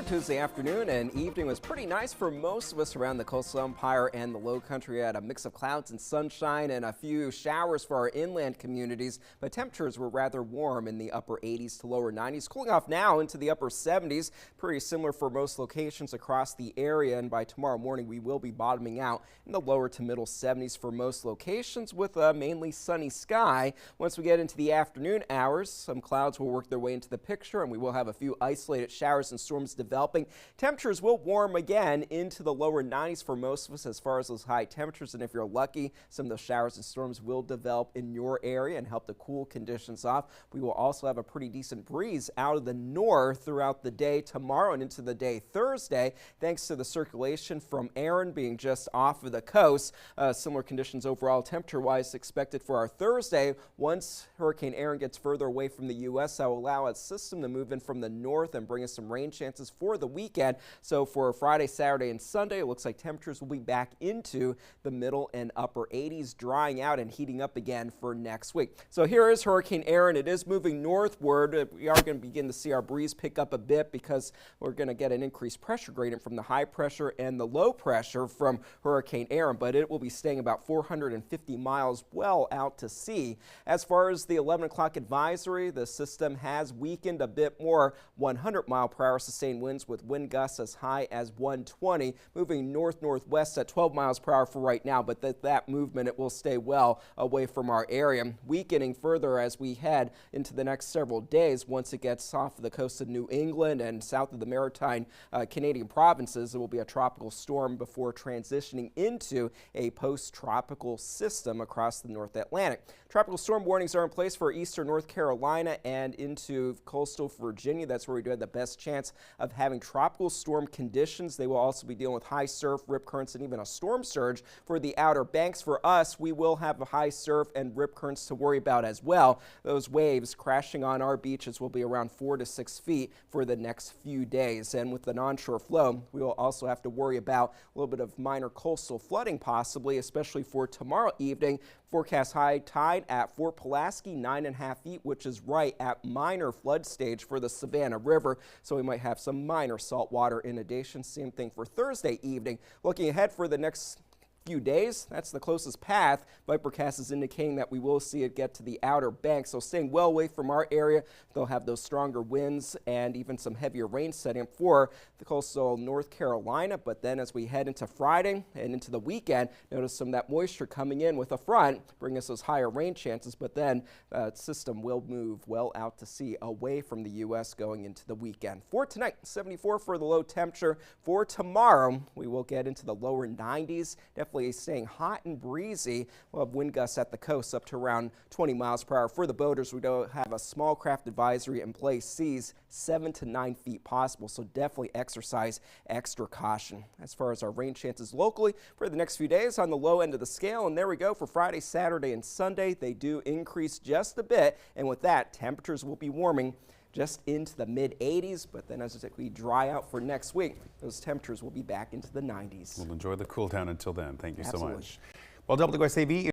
Tuesday afternoon and evening was pretty nice for most of us around the coastal Empire and the Low Country. We had a mix of clouds and sunshine and a few showers for our inland communities, but temperatures were rather warm in the upper 80s to lower 90s, cooling off now into the upper 70s. Pretty similar for most locations across the area, and by tomorrow morning we will be bottoming out in the lower to middle 70s for most locations with a mainly sunny sky. Once we get into the afternoon hours, some clouds will work their way into the picture and we will have a few isolated showers and storms developing. Temperatures will warm again into the lower 90s for most of us as far as those high temperatures, and if you're lucky, some of those showers and storms will develop in your area and help to cool conditions off. We will also have a pretty decent breeze out of the north throughout the day tomorrow and into the day Thursday, thanks to the circulation from Aaron being just off of the coast. Similar conditions overall temperature-wise expected for our Thursday. Once Hurricane Aaron gets further away from the U.S., that will allow its system to move in from the north and bring us some rain chances for the weekend. So for Friday, Saturday, and Sunday, it looks like temperatures will be back into the middle and upper 80s, drying out and heating up again for next week. So here is Hurricane Aaron. It is moving northward. We are going to begin to see our breeze pick up a bit because we're going to get an increased pressure gradient from the high pressure and the low pressure from Hurricane Aaron, but it will be staying about 450 miles well out to sea. As far as the 11 o'clock advisory, the system has weakened a bit more. 100-mile-per-hour sustained winds with wind gusts as high as 120, moving north-northwest at 12 miles per hour for right now, but that movement, it will stay well away from our area, weakening further as we head into the next several days. Once it gets off of the coast of New England and south of the maritime Canadian provinces, it will be a tropical storm before transitioning into a post-tropical system across the North Atlantic. Tropical storm warnings are in place for eastern North Carolina and into coastal Virginia. That's where we do have the best chance of having tropical storm conditions. They will also be dealing with high surf, rip currents, and even a storm surge for the Outer Banks. For us, we will have a high surf and rip currents to worry about as well. Those waves crashing on our beaches will be around 4 to 6 feet for the next few days. And with the onshore flow, we will also have to worry about a little bit of minor coastal flooding possibly, especially for tomorrow evening. Forecast high tide at Fort Pulaski, 9.5 feet, which is right at minor flood stage for the Savannah River. So we might have some minor saltwater inundation. Same thing for Thursday evening. Looking ahead for the next few days, that's the closest path. Vipercast is indicating that we will see it get to the Outer Banks, so staying well away from our area. They'll have those stronger winds and even some heavier rain setting up for the coastal North Carolina. But then as we head into Friday and into the weekend, notice some of that moisture coming in with a front, bring us those higher rain chances, but then the system will move well out to sea away from the U.S. going into the weekend. For tonight, 74 for the low temperature. For tomorrow, we will get into the lower 90s. Definitely staying hot and breezy. We'll have wind gusts at the coast up to around 20 miles per hour. For the boaters, we do have a small craft advisory in place. Seas 7 to 9 feet possible, so definitely exercise extra caution. As far as our rain chances locally for the next few days, on the low end of the scale, and there we go for Friday, Saturday, and Sunday. They do increase just a bit, and with that, temperatures will be warming just into the mid-80s, but then as we dry out for next week, those temperatures will be back into the 90s. We'll enjoy the cool down until then. Thank you Absolutely. so much. Well, WSAV